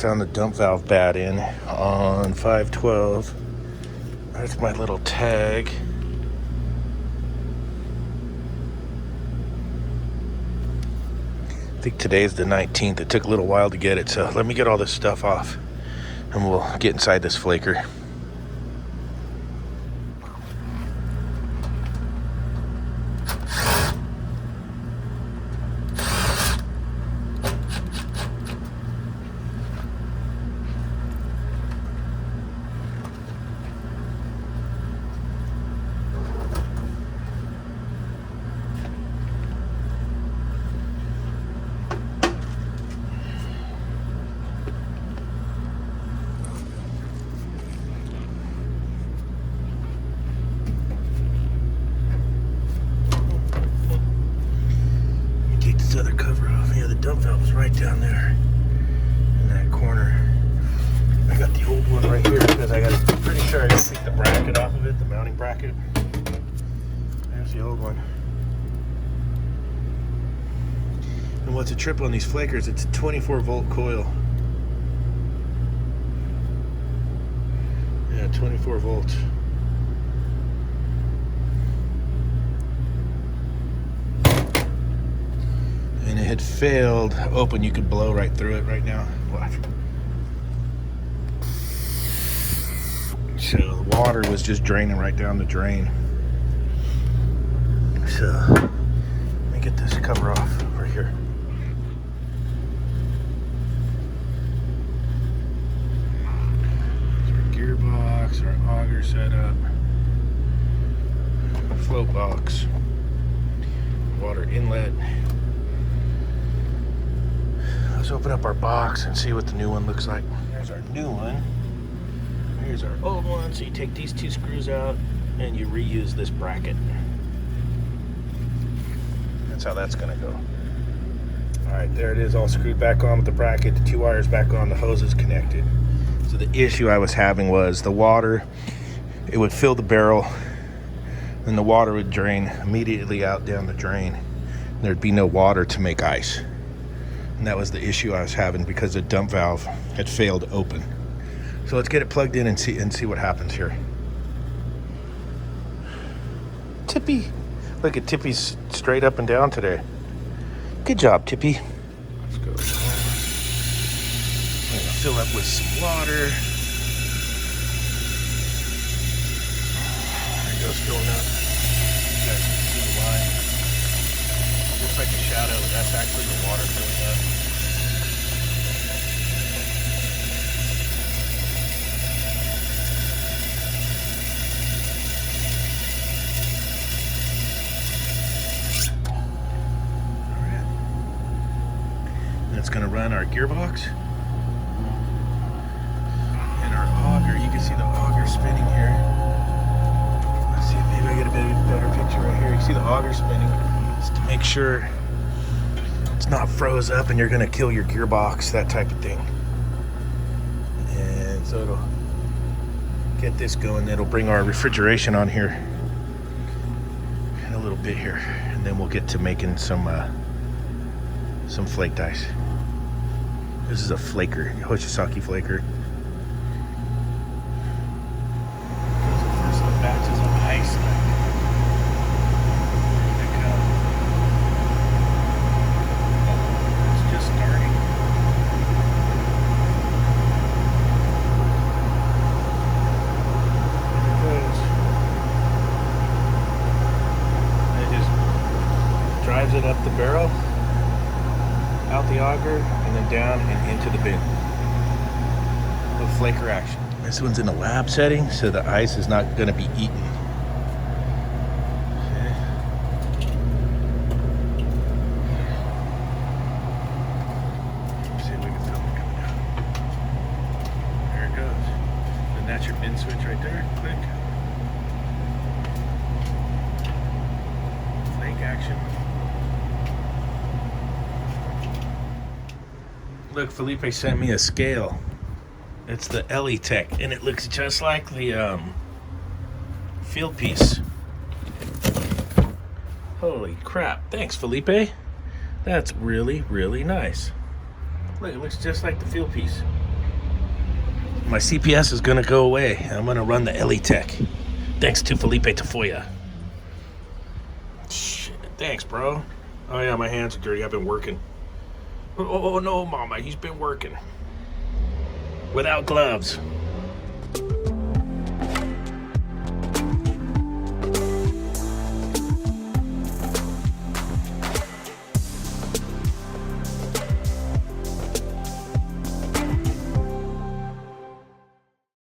found the dump valve bad in on 512. That's my little tag. I think today's the 19th. It took a little while to get it, so let me get all this stuff off and we'll get inside this flaker. This other cover off. Yeah, the dump valve was right down there in that corner. I got the old one right here because I'm pretty sure I got to take the bracket off of it, the mounting bracket. There's the old one. And what's a trip on these flakers? It's a 24-volt coil. Yeah, 24 volts. And it had failed open. You could blow right through it right now. Watch. So the water was just draining right down the drain. So let me get this cover off over here. There's our gearbox, our auger setup, float box, water inlet. Let's open up our box and see what the new one looks like. There's our new one. Here's our old one. So you take these two screws out and you reuse this bracket. That's how that's gonna go. All right, there it is, all screwed back on with the bracket. The two wires back on, the hose is connected. So the issue I was having was the water, it would fill the barrel and the water would drain immediately out down the drain. There'd be no water to make ice. And that was the issue I was having because the dump valve had failed to open. So let's get it plugged in and see what happens here. Tippy. Look at Tippy's straight up and down today. Good job, Tippy. Let's go. I'm gonna fill up with some water. There it goes, filling up. You guys can see the line. Looks like a shadow, but that's actually the water filling up. It's going to run our gearbox and our auger. You can see the auger spinning here. Let's see if maybe I get a better picture right here. You can see the auger spinning just to make sure it's not froze up and you're going to kill your gearbox, that type of thing. And so it'll get this going. It'll bring our refrigeration on here in a little bit here, and then we'll get to making some flaked ice. This is a flaker, Hoshizaki Flaker. Those are the first little batches of ice. Ready to go. It's just starting. There it goes. And it just drives it up the barrel, out the auger, and then down and into the bin. With flaker action. This one's in a lab setting, so the ice is not going to be eaten. Okay. Let's see if we can film it coming down. There it goes. And that's your bin switch right there. Click. Flake action. Look, Felipe sent me a scale. It's the Tech, and it looks just like the field piece. Holy crap. Thanks, Felipe. That's really, really nice. Look, it looks just like the field piece. my CPS is gonna go away. I'm gonna run the LE Tech. Thanks to Felipe Tafoya. Shit, thanks, bro. Oh yeah, my hands are dirty. I've been working. Oh no, Mama, he's been working without gloves.